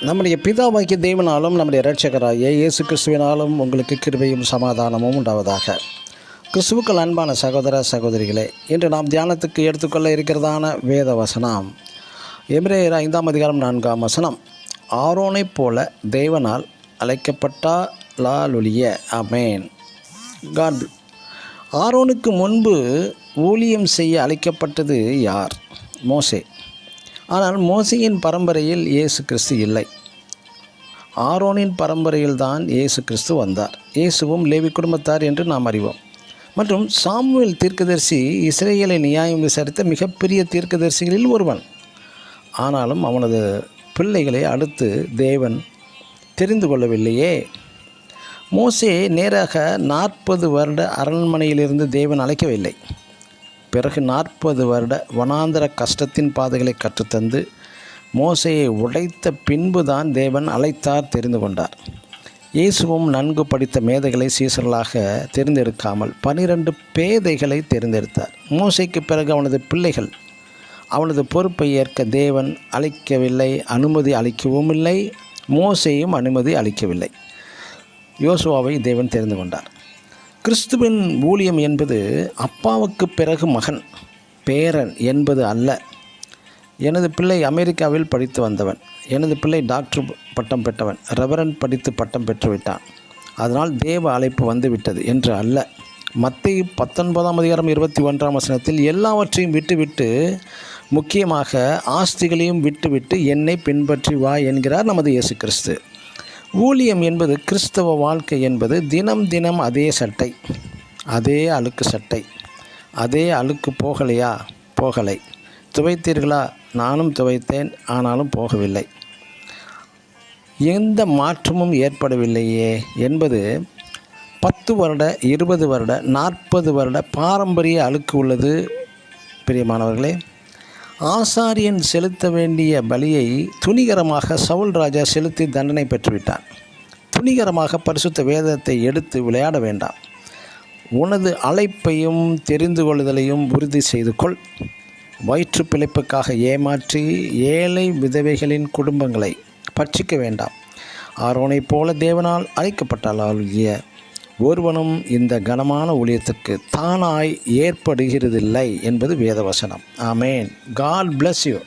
நம்முடைய பிதாவாகிய தேவனாலும் நம்முடைய இரட்சகராகிய இயேசு கிறிஸ்துவினாலும் உங்களுக்கு கிருபையும் சமாதானமும் உண்டாவதாக. கிறிஸ்துவுக்கள் அன்பான சகோதர சகோதரிகளே, இன்று நாம் தியானத்துக்கு எடுத்துக்கொள்ள இருக்கிறதான வேத வசனம் எபிரேயர் 5:4 ஆரோனைப் போல தேவனால் அழைக்கப்பட்டாலொழிய. ஆமென். காட். ஆரோனுக்கு முன்பு ஊழியம் செய்ய அழைக்கப்பட்டது யார்? மோசே. ஆனால் மோசேயின் பரம்பரையில் இயேசு கிறிஸ்து இல்லை. ஆரோனின் பரம்பரையில்தான் இயேசு கிறிஸ்து வந்தார். இயேசுவும் லேவி குடும்பத்தார் என்று நாம் அறிவோம். மற்றும் சாமுவேல் தீர்க்கதரிசி இஸ்ரேலை நியாயம் விசாரித்த மிகப்பெரிய தீர்க்கதரிசிகளில் ஒருவன். ஆனாலும் அவனது பிள்ளைகளை அடுத்து தேவன் தெரிந்து கொள்ளவில்லையே. மோசே நேராக 40 வருட அரண்மனையிலிருந்து தேவன் அழைக்கவில்லை. பிறகு 40 வருட வனாந்தர கஷ்டத்தின் பாதைகளை கற்றுத்தந்து மோசையை உடைத்த பின்புதான் தேவன் அழைத்தார், தெரிந்து கொண்டார். இயேசுவும் நன்கு படித்த மேதைகளை சீசர்களாக தேர்ந்தெடுக்காமல் 12 பேதைகளை தேர்ந்தெடுத்தார். மோசைக்கு பிறகு அவனது பிள்ளைகள் அவனது பொறுப்பை ஏற்க தேவன் அளிக்கவில்லை, அனுமதி அளிக்கவும் இல்லை. மோசேயும் அனுமதி அளிக்கவில்லை. யோசுவாவை தேவன் தெரிந்து கொண்டார். கிறிஸ்துவின் ஊழியம் என்பது அப்பாவுக்கு பிறகு மகன், பேரன் என்பது அல்ல. எனது பிள்ளை அமெரிக்காவில் படித்து வந்தவன், எனது பிள்ளை டாக்டர் பட்டம் பெற்றவன், ரெவரண்ட் படித்து பட்டம் பெற்றுவிட்டான், அதனால் தேவ அழைப்பு வந்துவிட்டது என்று அல்ல. மத்தேயு 19:21 எல்லாவற்றையும் விட்டுவிட்டு, முக்கியமாக ஆஸ்திகளையும் விட்டுவிட்டு என்னை பின்பற்றி வா என்கிறார் நமது இயேசு கிறிஸ்து. ஊழியம் என்பது, கிறிஸ்தவ வாழ்க்கை என்பது தினம் தினம் அதே சட்டை, அதே அழுக்கு சட்டை, அதே அழுக்கு போகலையா? போகலை. துவைத்தீர்களா? நானும் துவைத்தேன், ஆனாலும் போகவில்லை. எந்த மாற்றமும் ஏற்படவில்லையே என்பது 10 வருட 20 வருட 40 வருட பாரம்பரிய அழுக்கு உள்ளது. பிரியமானவர்களே, ஆசாரியன் செலுத்த வேண்டிய பலியை துணிகரமாக சவுல் ராஜா செலுத்தி தண்டனை பெற்றுவிட்டான். துணிகரமாக பரிசுத்த வேதத்தை எடுத்து விளையாட வேண்டாம். உனது அழைப்பையும் தெரிந்து கொள்ளுதலையும் உறுதி செய்து கொள். வயிற்று பிழைப்புக்காக ஏமாற்றி ஏழை விதவைகளின் குடும்பங்களை பட்சிக்க வேண்டாம். ஆரோனைப் போல தேவனால் அழைக்கப்பட்டாலொழிய ஒருவனும் இந்த கனமான ஊழியத்துக்கு தானாய் ஏற்படுகிறதில்லை என்பது வேதவசனம். ஆமேன். God bless you.